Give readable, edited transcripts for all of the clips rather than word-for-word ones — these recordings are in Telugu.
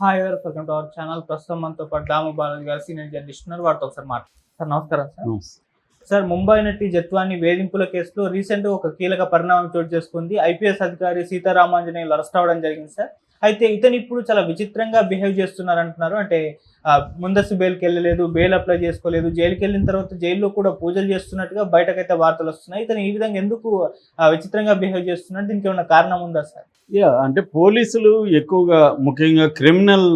Hi welcome to our channel. ప్రస్తుతం మనతో పాటు దాము బాలాజీ గారు సీనియర్ జర్నలిస్ట్ ఉన్నారు. వారితో ఒకసారి మాట్లాడతారు. సార్ నమస్కారం సార్. సార్, ముంబై నటి జత్వాని వేధింపుల కేసులో రీసెంట్ గా ఒక కీలక పరిణామం చోటు చేసుకుంది. ఐపీఎస్ అధికారి సీతారామాంజనేయులు అరెస్ట్ అవ్వడం జరిగింది సార్. అయితే ఇతను ఇప్పుడు చాలా విచిత్రంగా బిహేవ్ చేస్తున్నారు అంటున్నారు. అంటే ముందస్తు బెయిల్కి వెళ్ళలేదు, బెయిల్ అప్లై చేసుకోలేదు, జైలుకి వెళ్ళిన తర్వాత జైల్లో కూడా పూజలు చేస్తున్నట్టుగా బయటకైతే వార్తలు వస్తున్నాయి. ఇతను ఈ విధంగా ఎందుకు విచిత్రంగా బిహేవ్ చేస్తున్నారు? దీనికి ఏమైనా కారణం ఉందా సార్? అంటే పోలీసులు ఎక్కువగా ముఖ్యంగా క్రిమినల్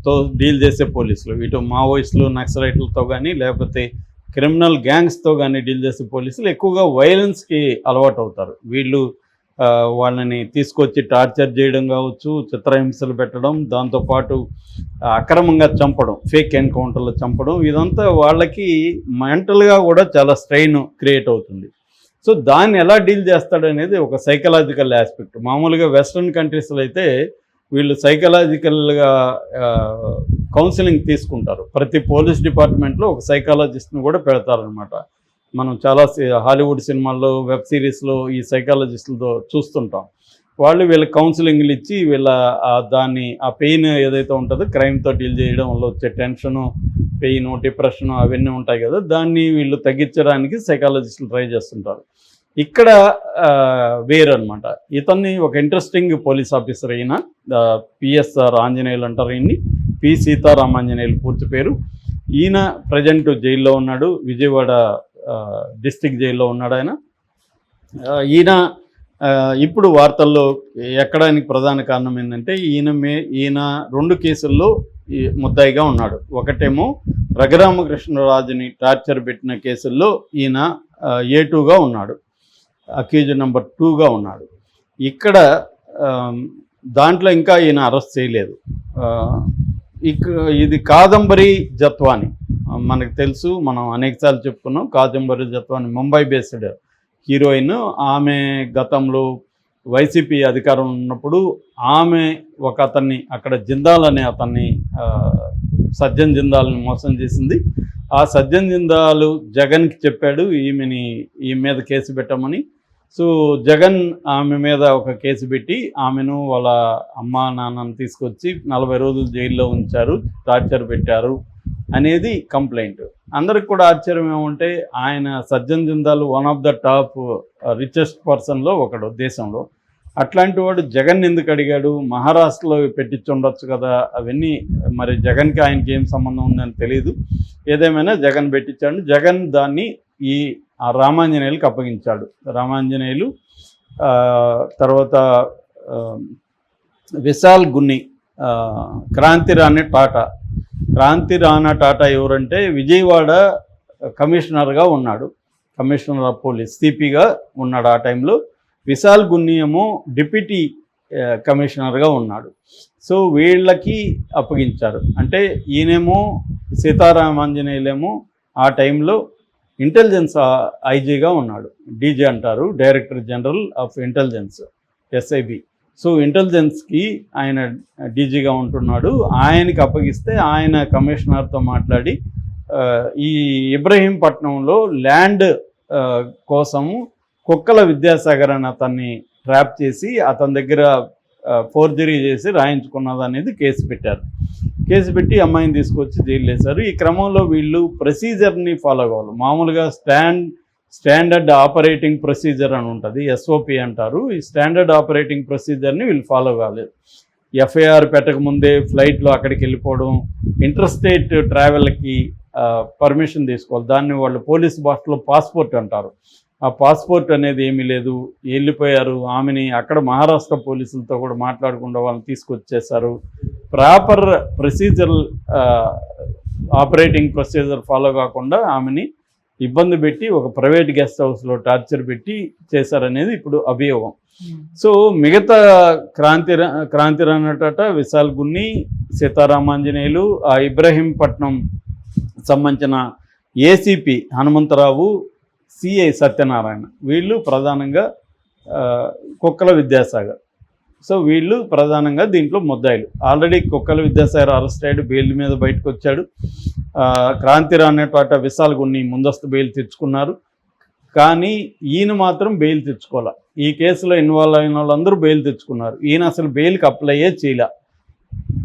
తో డీల్ చేసే పోలీసులు, ఇటు మావోయిస్టులు నక్సలైట్లతో కానీ లేకపోతే క్రిమినల్ గ్యాంగ్స్తో కానీ డీల్ చేసే పోలీసులు ఎక్కువగా వైలెన్స్కి అలవాటు అవుతారు. వీళ్ళు వాళ్ళని తీసుకొచ్చి టార్చర్ చేయడం కావచ్చు, చిత్రహింసలు పెట్టడం, దాంతోపాటు అక్రమంగా చంపడం, ఫేక్ ఎన్కౌంటర్లు చంపడం, ఇదంతా వాళ్ళకి మెంటల్గా కూడా చాలా స్ట్రెయిన్ క్రియేట్ అవుతుంది. సో దాన్ని ఎలా డీల్ చేస్తాడు అనేది ఒక సైకలాజికల్ ఆస్పెక్ట్. మామూలుగా వెస్ట్రన్ కంట్రీస్లో అయితే వీళ్ళు సైకలాజికల్గా కౌన్సిలింగ్ తీసుకుంటారు. ప్రతి పోలీస్ డిపార్ట్మెంట్లో ఒక సైకాలజిస్ట్ని కూడా పెడతారనమాట. మనం చాలా హాలీవుడ్ సినిమాల్లో, వెబ్ సిరీస్లో ఈ సైకాలజిస్టులతో చూస్తుంటాం. వాళ్ళు వీళ్ళకి కౌన్సిలింగ్లు ఇచ్చి దాన్ని ఆ పెయిన్ ఏదైతే ఉంటుందో క్రైమ్తో డీల్ చేయడం వల్ల వచ్చే టెన్షను, పెయిన్, డిప్రెషను అవన్నీ ఉంటాయి కదా, దాన్ని వీళ్ళు తగ్గించడానికి సైకాలజిస్టులు ట్రై చేస్తుంటారు. ఇక్కడ వేరు అనమాట. ఇతన్ని ఒక ఇంట్రెస్టింగ్ పోలీస్ ఆఫీసర్ అయిన పిఎస్ఆర్ ఆంజనేయులు అంటారు. ఈయన్ని పి సీతారామాంజనేయులు పూర్తి పేరు. ఈయన ప్రజెంట్ జైల్లో ఉన్నాడు, విజయవాడ డిస్ట్రిక్ట్ జైల్లో ఉన్నాడు ఆయన. ఈయన ఇప్పుడు వార్తల్లో ఎక్కడానికి ప్రధాన కారణం ఏంటంటే ఈయన 2 కేసుల్లో ముద్దాయిగా ఉన్నాడు. ఒకటేమో రఘురామకృష్ణరాజుని టార్చర్ పెట్టిన కేసుల్లో ఈయన A2గా ఉన్నాడు, అక్యూజ్ నెంబర్ 2గా ఉన్నాడు. ఇక్కడ దాంట్లో ఇంకా ఈయన అరెస్ట్ చేయలేదు. ఇది కాదంబరి జత్వాని, మనకు తెలుసు, మనం అనేకసార్లు చెప్పుకున్నాం. Kadambari Jethwani Mumbai based heroine. ఆమె గతంలో వైసీపీ అధికారం ఉన్నప్పుడు ఆమె ఒక అతన్ని అక్కడ జిందాల్ అనే అతన్ని సజ్జన్ జిందాల్ని మోసం చేసింది. ఆ సజ్జన్ జిందాల్ జగన్కి చెప్పాడు ఈమె మీద కేసు పెట్టమని. సో జగన్ ఆమె మీద ఒక కేసు పెట్టి ఆమెను వాళ్ళ అమ్మా నాన్నను తీసుకొచ్చి 40 రోజులు జైల్లో ఉంచారు, టార్చర్ పెట్టారు అనేది కంప్లైంట్. అందరికి కూడా ఆశ్చర్యం ఏమంటే ఆయన Sajjan Jindal one of the top richest పర్సన్లో ఒకడు దేశంలో. అట్లాంటి వాడు జగన్ ఎందుకు అడిగాడు? మహారాష్ట్రలో పెట్టించుండొచ్చు కదా. అవన్నీ మరి జగన్కి ఆయనకి ఏం సంబంధం ఉందని తెలియదు. ఏదేమైనా జగన్ పెట్టించాడు. జగన్ దాన్ని రామాంజనేయులకు అప్పగించాడు. రామాంజనేయులు తర్వాత విశాల్ గున్ని, క్రాంతి రాణా టాటా ఎవరంటే విజయవాడ కమిషనర్గా ఉన్నాడు, కమిషనర్ ఆఫ్ పోలీస్, సిపిగా ఉన్నాడు ఆ టైంలో. విశాల్ గున్ని ఏమో డిప్యూటీ కమిషనర్గా ఉన్నాడు. సో వీళ్ళకి అప్పగించారు. అంటే ఈయనేమో సీతారామాంజనేయులేమో ఆ టైంలో ఇంటెలిజెన్స్ ఐజీగా ఉన్నాడు. డీజీ అంటారు, director general of intelligence, SIB. So ఇంటెలిజెన్స్కి ఆయన డీజీగా ఉంటున్నాడు. ఆయనకి అప్పగిస్తే ఆయన కమిషనర్తో మాట్లాడి ఈ ఇబ్రహీంపట్నంలో ల్యాండ్ కోసము కుక్కల విద్యాసాగర్ అని అతన్ని ట్రాప్ చేసి అతని దగ్గర ఫోర్జరీ చేసి రాయించుకున్నది అనేది కేసు పెట్టారు. కేసు పెట్టి అమ్మాయిని తీసుకొచ్చి జైలు వేశారు. ఈ క్రమంలో వీళ్ళు ప్రొసీజర్ని ఫాలో కావాలి. మామూలుగా స్టాండర్డ్ ఆపరేటింగ్ ప్రొసీజర్ అని ఉంటుంది, ఎస్ఓపి అంటారు. ఈ స్టాండర్డ్ ఆపరేటింగ్ ప్రొసీజర్ని వీళ్ళు ఫాలో కాలేదు. ఎఫ్ఐఆర్ పెట్టకముందే ఫ్లైట్లో అక్కడికి వెళ్ళిపోవడం, ఇంటర్స్టేట్ ట్రావెల్కి పర్మిషన్ తీసుకోవాలి. దాన్ని వాళ్ళు పోలీస్ భాషలో పాస్పోర్ట్ అంటారు. ఆ పాస్పోర్ట్ అనేది ఏమీ లేదు, వెళ్ళిపోయారు. ఆమెని అక్కడ మహారాష్ట్ర పోలీసులతో కూడా మాట్లాడకుండా వాళ్ళని తీసుకొచ్చేసారు. Proper procedure operating procedure follow కాకుండా ఆమెని ఇబ్బంది పెట్టి ఒక ప్రైవేట్ గెస్ట్ హౌస్లో టార్చర్ పెట్టి చేశారనేది ఇప్పుడు అభియోగం. సో మిగతా క్రాంతి రాణా టాటా, విశాల్ గున్ని, సీతారామాంజనేయులు, ఆ ఇబ్రహీంపట్నం సంబంధించిన ఏసీపీ హనుమంతరావు, సిఐ సత్యనారాయణ, వీళ్ళు ప్రధానంగా కుక్కల విద్యాసాగర్. సో వీళ్ళు ప్రధానంగా దీంట్లో ముద్దాయిలు. ఆల్రెడీ కుక్కల విద్యాసాగర్ అరెస్ట్ అయ్యాడు, బెయిల్ మీద బయటకు వచ్చాడు. క్రాంతి రాణా టాటా, విశాల్ గున్ని ముందస్తు బెయిల్ తెచ్చుకున్నారు. కానీ ఈయన మాత్రం బెయిల్ తెచ్చుకోవాలి. ఈ కేసులో ఇన్వాల్వ్ అయిన వాళ్ళందరూ బెయిల్ తెచ్చుకున్నారు. ఈయన అసలు బెయిల్కి అప్లైయే చేయలే.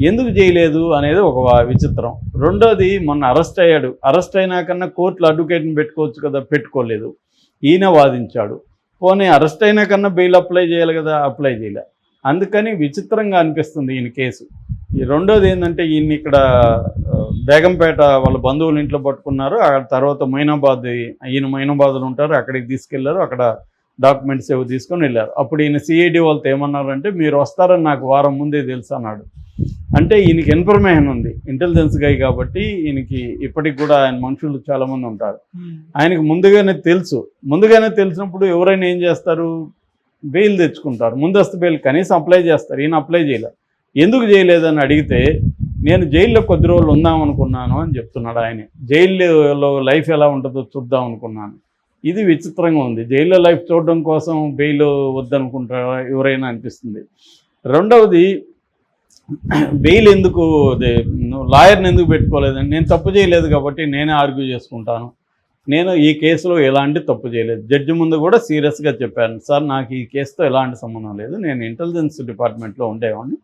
ఎందుకు చేయలేదు అనేది ఒక విచిత్రం. రెండోది మొన్న అరెస్ట్ అయ్యాడు. అరెస్ట్ అయినాకన్నా కోర్టులో అడ్వకేట్ని పెట్టుకోవచ్చు కదా, పెట్టుకోలేదు. ఈయన వాదించాడు. పోనీ అరెస్ట్ అయినా కన్నా బెయిల్ అప్లై చేయాలి కదా, అప్లై చేయలే. అందుకని విచిత్రంగా అనిపిస్తుంది ఈయన కేసు. ఈ రెండోది ఏంటంటే ఈయన ఇక్కడ బేగంపేట వాళ్ళ బంధువుల ఇంట్లో పట్టుకున్నారు. ఆ తర్వాత ఈయన మైనాబాద్లో ఉంటారు, అక్కడికి తీసుకెళ్లారు. అక్కడ డాక్యుమెంట్స్ ఏవో తీసుకొని వెళ్ళారు. అప్పుడు ఈయన సిఐడి వాళ్ళతో ఏమన్నారంటే, మీరు వస్తారని నాకు వారం ముందే తెలుసు అన్నాడు. అంటే ఈయనకి ఇన్ఫర్మేషన్ ఉంది, ఇంటెలిజెన్స్ గై కాబట్టి ఈయనకి ఇప్పటికి కూడా ఆయన మనుషులు చాలామంది ఉంటారు. ఆయనకి ముందుగానే తెలిసినప్పుడు ఎవరైనా ఏం చేస్తారు, బెయిల్ తెచ్చుకుంటారు, ముందస్తు బెయిల్ కనీసం అప్లై చేస్తారు. ఈయన అప్లై చేయలేదు. ఎందుకు చేయలేదని అడిగితే, నేను జైల్లో కొద్ది రోజులు ఉందాం అనుకున్నాను అని చెప్తున్నాడు ఆయన. జైల్లో లైఫ్ ఎలా ఉంటుందో చూద్దాం అనుకున్నాను. ఇది విచిత్రంగా ఉంది. జైల్లో లైఫ్ చూడడం కోసం బెయిల్ వద్దనుకుంటారా ఎవరైనా అనిపిస్తుంది. రెండవది, బెయిల్ ఎందుకు, లాయర్ని ఎందుకు పెట్టుకోలేదని, నేను తప్పు చేయలేదు కాబట్టి నేనే ఆర్గ్యూ చేసుకుంటాను, నేను ఈ కేసులో ఎలాంటి తప్పు చేయలేదు. జడ్జి ముందు కూడా సీరియస్గా చెప్పాను, సార్ నాకు ఈ కేసుతో ఎలాంటి సంబంధం లేదు, నేను ఇంటెలిజెన్స్ డిపార్ట్మెంట్లో ఉండేవాడిని,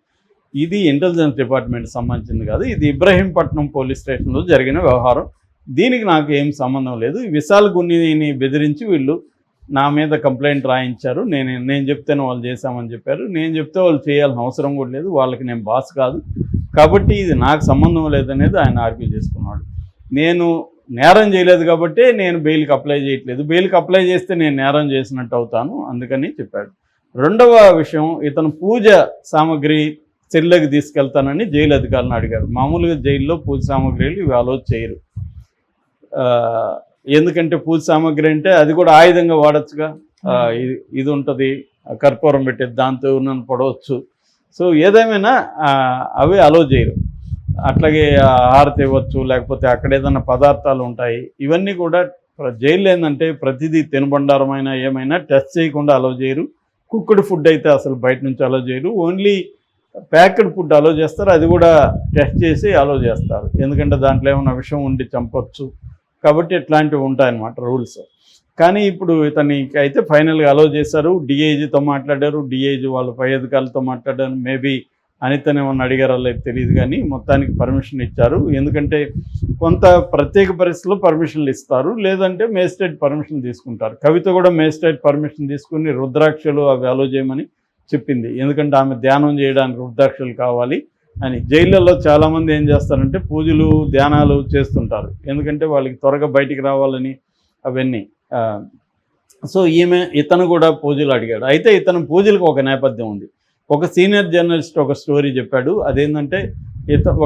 ఇది ఇంటెలిజెన్స్ డిపార్ట్మెంట్ సంబంధించింది కాదు, ఇది ఇబ్రహీంపట్నం పోలీస్ స్టేషన్లో జరిగిన వ్యవహారం, దీనికి నాకు ఏం సంబంధం లేదు. విశాల్ గున్నిని బెదిరించి వీళ్ళు నా మీద కంప్లైంట్ రాయించారు, నేను చెప్తేనే వాళ్ళు చేశామని చెప్పారు, నేను చెప్తే వాళ్ళు చేయాల్సిన అవసరం కూడా లేదు, వాళ్ళకి నేను బాస్ కాదు, కాబట్టి ఇది నాకు సంబంధం లేదనేది ఆయన ఆర్గ్యూ చేసుకున్నాడు. నేను నేరం చేయలేదు కాబట్టి నేను బెయిల్కి అప్లై చేయట్లేదు, బెయిల్కి అప్లై చేస్తే నేను నేరం చేసినట్టు అవుతాను, అందుకని చెప్పాడు. రెండవ విషయం, ఇతను పూజ సామాగ్రి సెల్లోకి తీసుకెళ్తానని జైలు అధికారులను అడిగారు. మామూలుగా జైల్లో పూజ సామాగ్రిలు ఇవి అలో చేయరు. ఎందుకంటే పూజ సామాగ్రి అంటే అది కూడా ఆయుధంగా వాడచ్చుగా, ఇది ఉంటుంది కర్పూరం పెట్టేది, దాంతో నన్ను పడవచ్చు. సో ఏదేమైనా అవి అలో చేయరు. అట్లాగే హారతి ఇవ్వచ్చు, లేకపోతే అక్కడ ఏదైనా పదార్థాలు ఉంటాయి, ఇవన్నీ కూడా జైల్లో ఏంటంటే ప్రతిదీ తినుబండారమైన ఏమైనా టెస్ట్ చేయకుండా అలో చేయరు. కుక్డ్ ఫుడ్ అయితే అసలు బయట నుంచి అలో చేయరు, ఓన్లీ ప్యాక్డ్ ఫుడ్ అలో చేస్తారు, అది కూడా టెస్ట్ చేసి అలో చేస్తారు, ఎందుకంటే దాంట్లో ఏమైనా విషయం ఉండి చంపొచ్చు కాబట్టి ఇట్లాంటివి ఉంటాయన్నమాట రూల్స్. కానీ ఇప్పుడు ఇతనికి అయితే ఫైనల్గా అలో చేశారు. డిఐజీతో మాట్లాడారు, డిఐజీ వాళ్ళ పై అధికారులతో మాట్లాడారు, మేబీ అనితనే ఏమన్నా అడిగారో లేదు తెలియదు, కానీ మొత్తానికి పర్మిషన్ ఇచ్చారు. ఎందుకంటే కొంత ప్రత్యేక పరిస్థితుల్లో పర్మిషన్లు ఇస్తారు, లేదంటే మేజిస్ట్రేట్ పర్మిషన్ తీసుకుంటారు. కవిత కూడా మేజిస్ట్రేట్ పర్మిషన్ తీసుకుని రుద్రాక్షలు అవి అలో చేయమని చెప్పింది, ఎందుకంటే ఆమె ధ్యానం చేయడానికి రుద్రాక్షలు కావాలి అని. జైళ్ళల్లో చాలామంది ఏం చేస్తారంటే పూజలు ధ్యానాలు చేస్తుంటారు, ఎందుకంటే వాళ్ళకి త్వరగా బయటికి రావాలని అవన్నీ. సో ఇతను కూడా పూజలు అడిగాడు. అయితే ఇతను పూజలకు ఒక నేపథ్యం ఉంది. ఒక సీనియర్ జర్నలిస్ట్ ఒక స్టోరీ చెప్పాడు. అదేంటంటే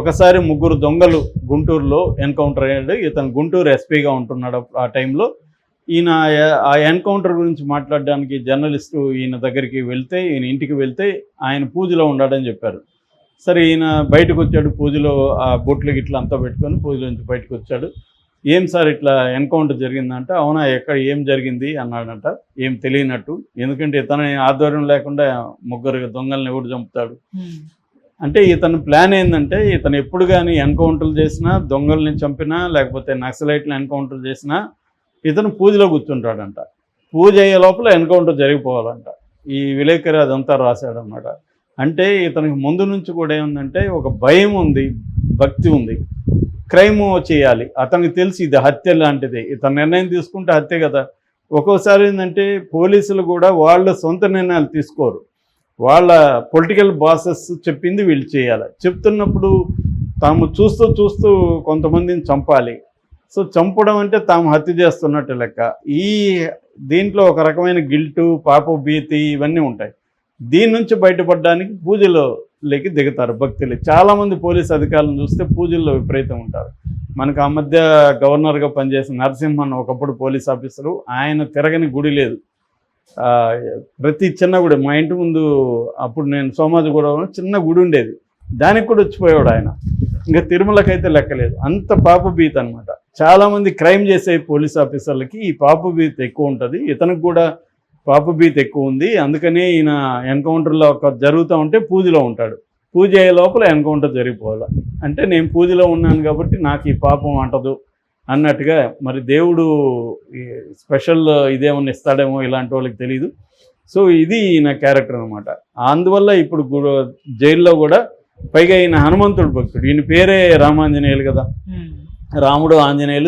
ఒకసారి 3 దొంగలు గుంటూరులో ఎన్కౌంటర్ అయ్యాడు. ఇతను గుంటూరు ఎస్పీగా ఉంటున్నాడు ఆ టైంలో. ఈయన ఆ ఎన్కౌంటర్ గురించి మాట్లాడడానికి జర్నలిస్టు ఈయన దగ్గరికి వెళ్తే, ఈయన ఇంటికి వెళ్తే ఆయన పూజలో ఉన్నాడని చెప్పారు. సరే ఈయన బయటకు వచ్చాడు, పూజలో ఆ బొట్లు గిట్ల అంతా పెట్టుకొని పూజలో నుంచి బయటకు వచ్చాడు. ఏం సార్ ఇట్లా ఎన్కౌంటర్ జరిగిందంట. అవునా, ఎక్కడ ఏం జరిగింది అన్నాడంట, ఏం తెలియనట్టు. ఎందుకంటే ఇతని ఆధ్వర్యం లేకుండా 3 దొంగల్ని ఎవడు చంపుతాడు. అంటే ఇతని ప్లాన్ ఏంటంటే, ఇతను ఎప్పుడు కానీ ఎన్కౌంటర్లు చేసినా, దొంగల్ని చంపినా, లేకపోతే నక్సలైట్లను ఎన్కౌంటర్ చేసినా ఇతను పూజలో కూర్చుంటాడంట. పూజ అయ్యే లోపల ఎన్కౌంటర్ జరిగిపోవాలంట. ఈ విలేకరి అదంతా రాశాడనమాట. అంటే ఇతనికి ముందు నుంచి కూడా ఏముందంటే ఒక భయం ఉంది, భక్తి ఉంది, క్రైమ్ చేయాలి. అతనికి తెలిసి ఇది హత్య లాంటిది, ఇతను నిర్ణయం తీసుకుంటే హత్య కదా. ఒక్కోసారి ఏంటంటే పోలీసులు కూడా వాళ్ళ సొంత నిర్ణయాలు తీసుకోరు, వాళ్ళ పొలిటికల్ బాసెస్ చెప్పింది వీళ్ళు చేయాలి. చెప్తున్నప్పుడు తాము చూస్తూ కొంతమందిని చంపాలి. సో చంపడం అంటే తాము హత్య చేస్తున్నట్టు లెక్క. దీంట్లో ఒక రకమైన గిల్టు, పాపభీతి ఇవన్నీ ఉంటాయి. దీని నుంచి బయటపడడానికి పూజలోకి దిగుతారు భక్తులు. చాలామంది పోలీస్ అధికారులను చూస్తే పూజల్లో విపరీతం ఉంటారు. మనకు ఆ మధ్య గవర్నర్గా పనిచేసిన నరసింహన్ ఒకప్పుడు పోలీస్ ఆఫీసరు, ఆయన తిరగని గుడి లేదు. ప్రతి చిన్న గుడి, మా ఇంటి ముందు అప్పుడు నేను సోమాజిగూడలో చిన్న గుడి ఉండేది, దానికి కూడా వచ్చిపోయాడు ఆయన. ఇంకా తిరుమలకైతే లెక్కలేదు, అంత పాపభీతి అనమాట. చాలామంది క్రైమ్ చేసే పోలీస్ ఆఫీసర్లకి ఈ పాపభీతి ఎక్కువ ఉంటుంది. ఇతనికి కూడా పాపభీతి ఎక్కువ ఉంది. అందుకనే ఈయన ఎన్కౌంటర్లో జరుగుతూ ఉంటే పూజలో ఉంటాడు. పూజ అయ్యే లోపల ఎన్కౌంటర్ జరిగిపోవాలి. అంటే నేను పూజలో ఉన్నాను కాబట్టి నాకు ఈ పాపం అంటదు అన్నట్టుగా. మరి దేవుడు స్పెషల్ ఇదేమన్నా ఇస్తాడేమో ఇలాంటి వాళ్ళకి తెలియదు. సో ఇది ఈయన క్యారెక్టర్ అనమాట. అందువల్ల ఇప్పుడు జైల్లో కూడా పైగా ఈయన హనుమంతుడు భక్తుడు, ఈయన పేరే రామాంజనేయులు కదా, రాముడు ఆంజనేయులు